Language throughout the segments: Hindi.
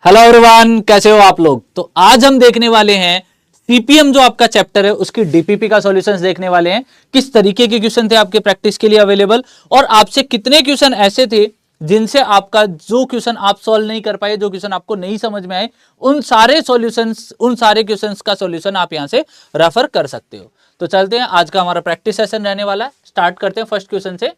हेलो एवरीवन, कैसे हो आप लोग। तो आज हम देखने वाले हैं सीपीएम जो आपका चैप्टर है उसकी डीपीपी का सॉल्यूशंस देखने वाले हैं। किस तरीके के क्वेश्चन थे आपके प्रैक्टिस के लिए अवेलेबल और आपसे कितने क्वेश्चन ऐसे थे जिनसे आपका जो क्वेश्चन आप सॉल्व नहीं कर पाए, जो क्वेश्चन आपको नहीं समझ में आए, उन सारे सॉल्यूशंस, उन सारे क्वेश्चंस का सॉल्यूशन आप यहां से रेफर कर सकते हो। तो चलते हैं, आज का हमारा प्रैक्टिस सेशन रहने वाला है। स्टार्ट करते हैं फर्स्ट क्वेश्चन से।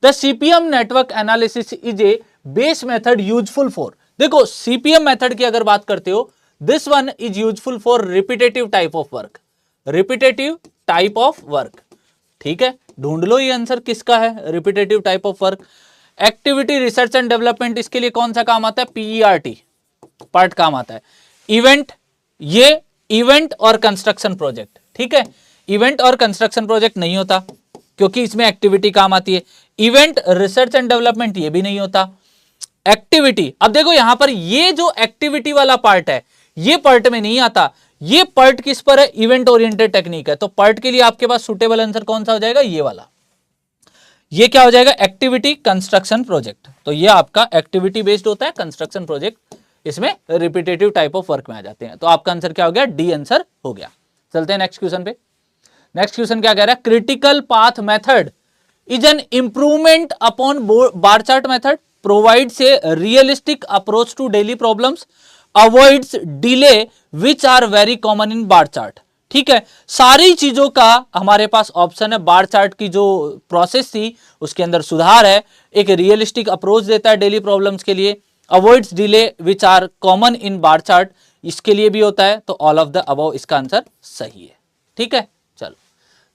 The CPM network analysis is a base method useful for. देखो सीपीएम मेथड की अगर बात करते हो, this one is useful for repetitive type of work. Repetitive type of work, ठीक है। ढूंढ लो ये आंसर किसका है, repetitive type of work. Activity research and development, इसके लिए कौन सा काम आता है, पीईआरटी पार्ट काम आता है। इवेंट, ये इवेंट और कंस्ट्रक्शन प्रोजेक्ट, ठीक है। इवेंट और कंस्ट्रक्शन प्रोजेक्ट नहीं होता क्योंकि इसमें एक्टिविटी काम आती है। इवेंट रिसर्च एंड डेवलपमेंट ये भी नहीं होता। एक्टिविटी, अब देखो यहां पर ये जो एक्टिविटी वाला पार्ट है ये पार्ट में नहीं आता। ये पार्ट किस पर है, इवेंट ओरिएंटेड टेक्निक है। तो पार्ट के लिए आपके पास सुटेबल आंसर कौन सा हो जाएगा, ये वाला। ये क्या हो जाएगा, एक्टिविटी कंस्ट्रक्शन प्रोजेक्ट। तो ये आपका एक्टिविटी बेस्ड होता है, कंस्ट्रक्शन प्रोजेक्ट इसमें रिपीटेटिव टाइप ऑफ वर्क में आ जाते हैं। तो आपका आंसर क्या हो गया, डी आंसर हो गया। चलते हैं नेक्स्ट क्वेश्चन पे। नेक्स्ट क्वेश्चन क्या कह रहा है, critical path method is an improvement upon bar chart method, provides a realistic approach to daily problems, avoids delay which are very common in bar chart। ठीक है, सारी चीजों का हमारे पास ऑप्शन है। बार चार्ट की जो प्रोसेस थी उसके अंदर सुधार है, एक रियलिस्टिक अप्रोच देता है डेली प्रॉब्लम्स के लिए, avoids delay which are common in bar chart, इसके लिए भी होता है। तो ऑल ऑफ द अबव इसका आंसर सही है, ठीक है। चलो,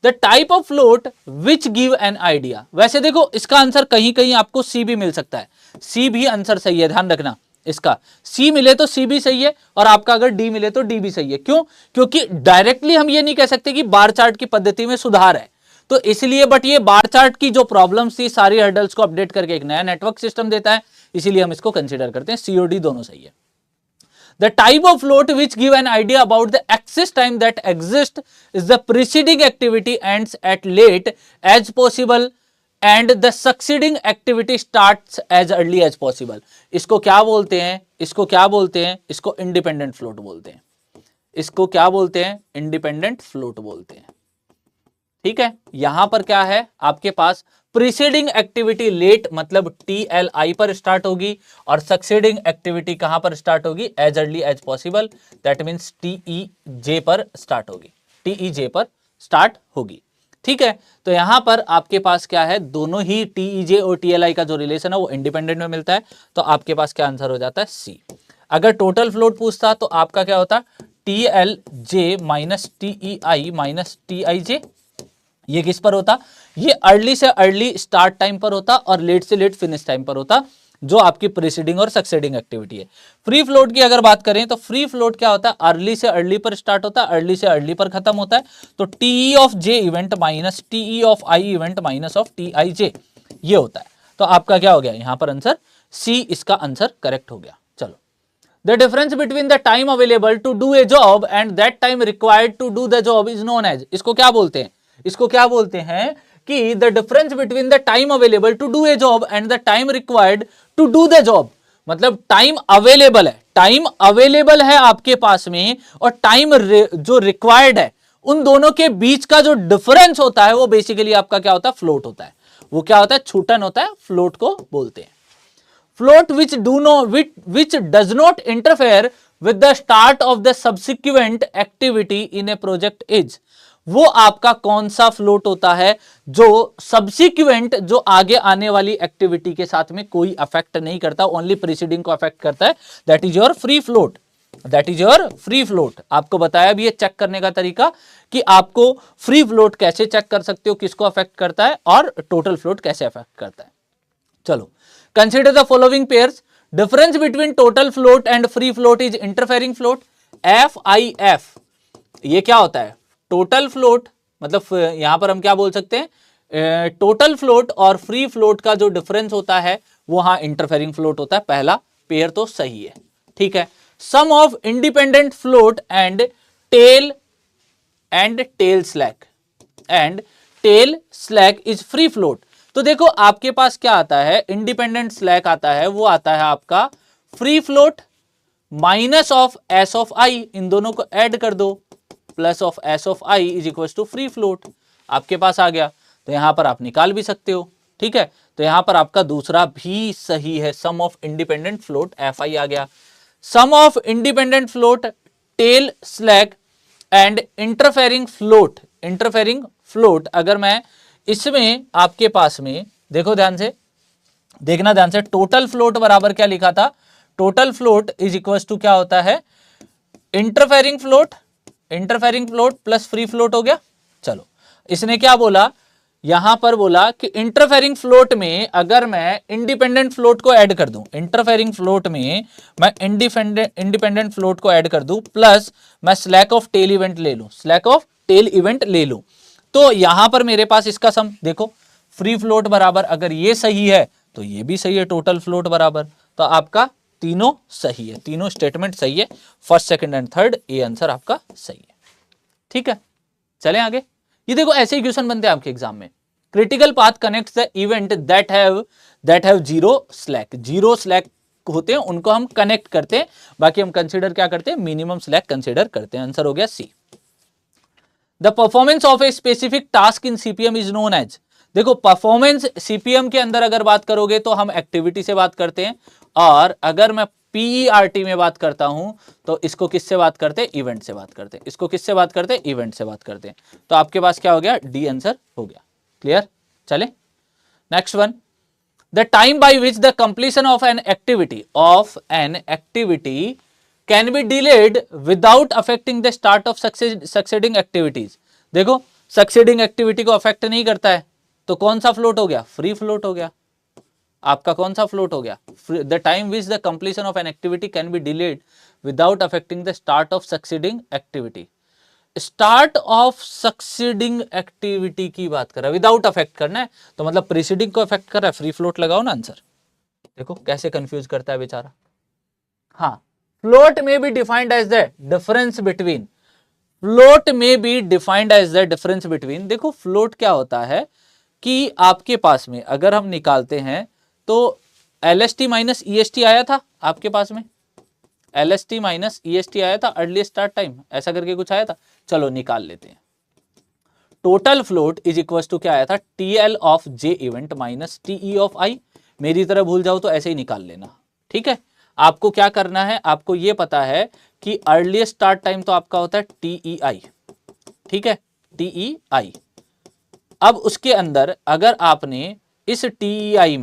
the type of float which give an idea. वैसे देखो इसका आंसर कहीं कहीं आपको सी भी मिल सकता है, सी भी आंसर सही है, ध्यान रखना। इसका सी मिले तो सी भी सही है और आपका अगर डी मिले तो डी भी सही है। क्यों, क्योंकि डायरेक्टली हम ये नहीं कह सकते कि बार चार्ट की पद्धति में सुधार है, तो इसलिए। बट ये बार चार्ट की जो प्रॉब्लम्स थी सारी हर्डल्स को अपडेट करके एक नया नेटवर्क सिस्टम देता है, इसीलिए हम इसको कंसीडर करते हैं। सी और डी दोनों सही है। The type of float which give an idea about the access time that exists is the preceding activity ends at late as possible and the succeeding activity starts as early as possible। इसको क्या बोलते हैं, इसको क्या बोलते हैं, इसको इंडिपेंडेंट फ्लोट बोलते हैं। इसको क्या बोलते हैं, इंडिपेंडेंट फ्लोट बोलते हैं, ठीक है। यहां पर क्या है आपके पास, प्रीसीडिंग एक्टिविटी लेट मतलब TLI पर स्टार्ट होगी और सक्सीडिंग एक्टिविटी कहां पर स्टार्ट होगी, as early as possible, that means TEJ पर स्टार्ट होगी, TEJ पर स्टार्ट होगी, ठीक है। तो यहां पर आपके पास क्या है, दोनों ही TEJ और TLI का जो रिलेशन है वो इंडिपेंडेंट में मिलता है। तो आपके पास क्या आंसर हो जाता है, सी। अगर टोटल फ्लोट पूछता तो आपका क्या होता, TLJ minus TEI minus TIJ। ये किस पर होता, ये अर्ली से अर्ली स्टार्ट टाइम पर होता और लेट से लेट फिनिश टाइम पर होता, जो आपकी प्रीसीडिंग और सक्सीडिंग एक्टिविटी है। फ्री फ्लोट की अगर बात करें तो फ्री फ्लोट क्या होता है, अर्ली से अर्ली पर स्टार्ट होता है, अर्ली से अर्ली पर खत्म होता है। तो TE of J event minus TE of I event minus of TIJ, ये होता है। तो आपका क्या हो गया यहां पर आंसर सी, इसका आंसर करेक्ट हो गया। चलो, the difference between the time available to do a job and that time required to do the job is known as. इसको क्या बोलते हैं, इसको क्या बोलते हैं कि the difference between the time available to do a job and the time required to do the job. मतलब टाइम अवेलेबल है, टाइम अवेलेबल है आपके पास में और टाइम जो रिक्वायर्ड है, उन दोनों के बीच का जो डिफरेंस होता है वो बेसिकली आपका क्या होता है, फ्लोट होता है। वो क्या होता है, छूटन होता है, फ्लोट को बोलते हैं। Float which does not interfere with the start of the subsequent activity in a project is। वो आपका कौन सा फ्लोट होता है जो सब्सिक्वेंट, जो आगे आने वाली एक्टिविटी के साथ में कोई अफेक्ट नहीं करता, ओनली प्रीसीडिंग को अफेक्ट करता है, that is your free float. That is your free float. आपको बताया भी है चेक करने का तरीका कि आपको फ्री फ्लोट कैसे चेक कर सकते हो, किसको अफेक्ट करता है, और टोटल फ्लोट कैसे अफेक्ट करता है। चलो, consider the following pairs. Difference between total float and free float is interfering float. FIF, ये क्या होता है, टोटल फ्लोट, मतलब यहां पर हम क्या बोल सकते हैं, टोटल फ्लोट और फ्री फ्लोट का जो डिफरेंस होता है वो हाँ इंटरफेरिंग फ्लोट होता है। पहला पेयर तो सही है, ठीक है। Sum of independent float and tail slack is free float. तो देखो आपके पास क्या आता है, इंडिपेंडेंट स्लैक आता है, वो आता है आपका free float minus of S of I, इन दोनों को ऐड कर दो, plus of S of I is equal to free float, आपके पास आ गया। तो यहां पर आप निकाल भी सकते हो, ठीक है। तो यहां पर आपका दूसरा भी सही है, sum of independent float F I आ गया। Sum of independent float tail slack and interfering float, interfering float अगर मैं इसमें आपके पास में देखो ध्यान से, देखना ध्यान से, टोटल फ्लोट बराबर क्या लिखा था, total float is equal to क्या होता है, interfering float, interfering float plus free float हो गया। चलो इसने क्या बोला, यहां पर बोला कि इंटरफेरिंग फ्लोट में अगर मैं इंडिपेंडेंट फ्लोट को ऐड कर दूं, इंटरफेरिंग फ्लोट में मैं इंडिपेंडेंट फ्लोट को ऐड कर दूं, प्लस मैं स्लैक ऑफ टेल इवेंट ले लूं, स्लैक ऑफ टेल इवेंट ले लूं, तो यहां पर मेरे पास इसका सम देखो, फ्री फ्लोट बराबर अगर ये सही है तो ये भी सही है, टोटल फ्लोट बराबर, तो आपका तीनों सही है, तीनों स्टेटमेंट सही है, फर्स्ट सेकंड एंड थर्ड, ये आंसर आपका सही है, ठीक है। चलें आगे, ये देखो ऐसे ही क्वेश्चन बनते हैं आपके एग्जाम में। Critical path connects the event that have zero slack, zero slack होते हैं उनको हम कनेक्ट करते हैं, बाकी हम कंसीडर क्या करते हैं, मिनिमम स्लैक कंसीडर करते हैं। आंसर हो गया C. The performance of a specific task in CPM is known as, देखो परफॉर्मेंस सीपीएम के अंदर अगर बात करोगे तो हम एक्टिविटी से बात करते हैं, और अगर मैं पीईआरटी में बात करता हूं तो इसको किससे बात करते हैं, इवेंट से बात करते हैं, इसको किससे बात करते हैं, इवेंट से बात करते हैं। तो आपके पास क्या हो गया, डी आंसर हो गया। क्लियर, चले next one. The time by which the completion of an activity can be delayed without affecting the start of succeeding activities, देखो सक्सेडिंग एक्टिविटी को अफेक्ट नहीं करता है, तो कौन सा फ्लोट हो गया, फ्री फ्लोट हो गया। आपका कौन सा फ्लोट हो गया, the time which the completion of an activity can be delayed without affecting the start of succeeding activity, start of succeeding activity की बात कर रहा है, विदाउट अफेक्ट करना है तो मतलब प्रीसीडिंग को अफेक्ट कर रहा है, फ्री फ्लोट लगाओ ना आंसर। देखो कैसे कंफ्यूज करता है बेचारा। हाँ, फ्लोट में be defined as the difference between, float में be defined as the difference between, देखो फ्लोट क्या होता है कि आपके पास में अगर हम निकालते हैं तो LST माइनस EST आया था आपके पास में, LST माइनस EST आया था, अर्ली स्टार्ट टाइम ऐसा करके कुछ आया था, चलो निकाल लेते हैं। Total float is equal to क्या आया था, TL of J event minus TE of I, मेरी तरह भूल जाओ तो ऐसे ही निकाल लेना, ठीक है। आपको क्या करना है, आपको ये पता है कि अर्ली स्टार्ट टाइम तो आपका होता है TEI, ठीक है, TEI। अब उसके अंदर अगर आपने इस TEI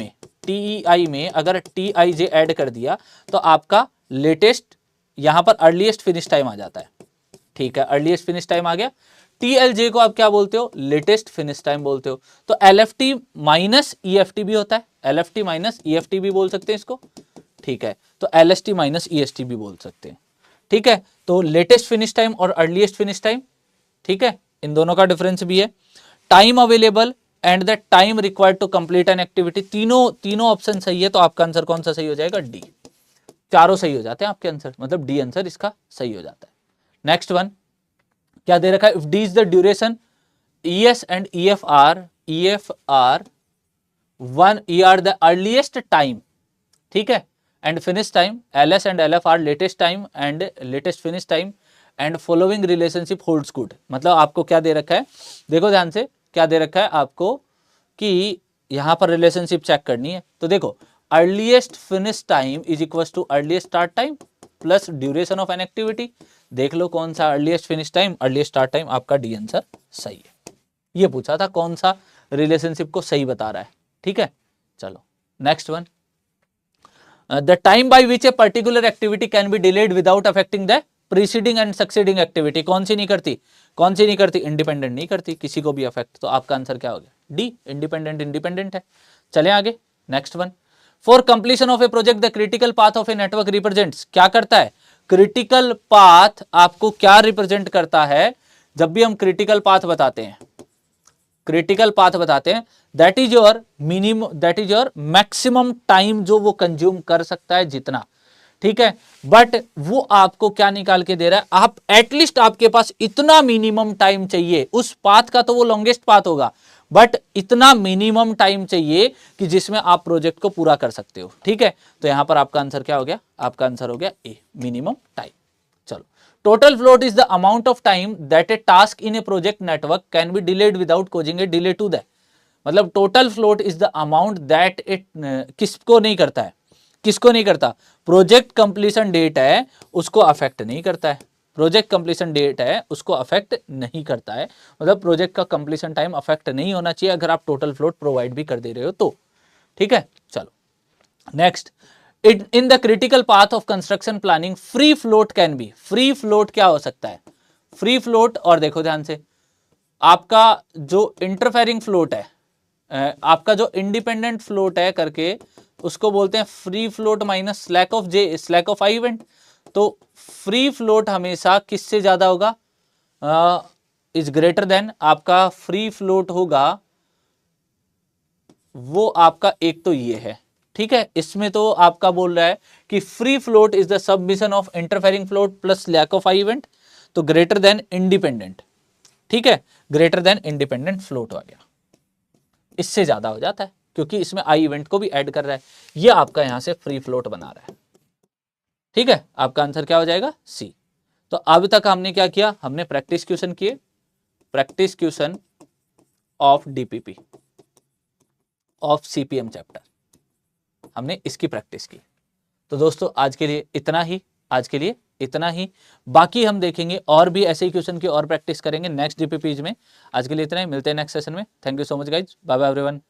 में अगर TIJ ऐड कर दिया तो आपका लेटेस्ट यहां पर अर्लीस्ट फिनिश टाइम आ जाता है, ठीक है, अर्लीस्ट फिनिश टाइम आ गया। TLJ को आप क्या बोलते हो, लेटेस्ट फिनिश टाइम बोलते हो। तो LFT माइनस EFT भी होता है, LFT माइनस EFT भी बोल सकते हैं इसको, ठीक है। तो LST माइनस EST भी बोल सकते हैं, ठीक है। तो लेटेस्ट फिनिश टाइम और अर्लीस्ट फिनिश टाइम, ठीक है, इन दोनों का डिफरेंस भी है। Time available and the time required to complete an activity, तीनों ऑप्शन सही है, तो आपका आंसर कौन सा सही हो जाएगा, डी। चारों सही हो जाते हैं आपके आंसर, मतलब डी आंसर इसका सही हो जाता है। नेक्स्ट वन क्या दे रखा है, if D is the duration, ES and EF are the earliest time, ठीक है, and finish time, LS and LF are latest time and latest finish time, and following relationship holds good. मतलब आपको क्या दे रखा है, देखो ध्यान से, क्या दे रखा है आपको कि यहां पर रिलेशनशिप चेक करनी है। तो देखो earliest finish time is equal to earliest start time plus duration of an activity, देख लो कौन सा earliest finish time, earliest start time, आपका डी आंसर सही है। ये पूछा था कौन सा रिलेशनशिप को सही बता रहा है, ठीक है। चलो next one, the time by which a particular activity can be delayed without affecting the preceding and succeeding activity, कौन सी नहीं करती, इंडिपेंडेंट नहीं करती किसी को भी अफेक्ट, तो आपका आंसर क्या हो गया, डी, इंडिपेंडेंट है। चले आगे, next one. For completion of A project the critical path of a network represents, क्या करता है, क्रिटिकल पाथ आपको क्या रिप्रेजेंट करता है, जब भी हम क्रिटिकल पाथ बताते हैं, that is your maximum time जो वो कंज्यूम कर सकता है जितना, ठीक है। बट वो आपको क्या निकाल के दे रहा है, आप एटलीस्ट आपके पास इतना मिनिमम टाइम चाहिए, उस पाथ का तो वो लॉन्गेस्ट पाथ होगा, बट इतना मिनिमम टाइम चाहिए कि जिसमें आप प्रोजेक्ट को पूरा कर सकते हो। ठीक है, तो यहां पर आपका आंसर क्या हो गया, आपका आंसर हो गया ए, मिनिमम टाइम। चलो, total float is the amount of time that a task in a project network can be delayed without causing a delay to the, मतलब total float is the amount that it किसको नहीं करता है, किसको नहीं करता, प्रोजेक्ट कंप्लीशन डेट है उसको अफेक्ट नहीं करता है, प्रोजेक्ट कंप्लीशन डेट है उसको अफेक्ट नहीं करता है, मतलब प्रोजेक्ट का कंप्लीशन टाइम अफेक्ट नहीं होना चाहिए अगर आप टोटल फ्लोट प्रोवाइड भी कर दे रहे हो तो। ठीक है, चलो next, in the critical path of construction planning free float can be, free float क्या हो सकता है, फ्री फ्लोट, और देखो ध्यान से, आपका जो इंटरफेरिंग फ्लोट है, आपका जो इंडिपेंडेंट फ्लोट है करके उसको बोलते हैं free float minus slack of J, slack of I event. तो फ्री फ्लोट हमेशा किससे ज्यादा होगा, इज ग्रेटर देन, आपका फ्री फ्लोट होगा वो आपका एक तो ये है। ठीक है, इसमें तो आपका बोल रहा है कि free float is the submission of interfering float plus lack of I event, तो ग्रेटर देन इंडिपेंडेंट। ठीक है, ग्रेटर देन इंडिपेंडेंट फ्लोट आ गया, इससे ज्यादा हो जाता है क्योंकि इसमें आई इवेंट को भी ऐड कर रहा है, ये आपका यहां से फ्री फ्लोट बना रहा है। ठीक है, आपका आंसर क्या हो जाएगा, सी। तो अब तक हमने क्या किया, हमने प्रैक्टिस क्वेश्चन किए, practice question of DPP of CPM chapter, हमने इसकी प्रैक्टिस की। तो दोस्तों आज के लिए इतना ही, आज के लिए इतना ही, बाकी हम देखेंगे और भी ऐसे ही क्वेश्चन की और प्रैक्टिस करेंगे नेक्स्ट डीपीपीज में। आज के लिए इतना ही, मिलते हैं नेक्स्ट सेशन में। Thank you so much guys, bye bye everyone.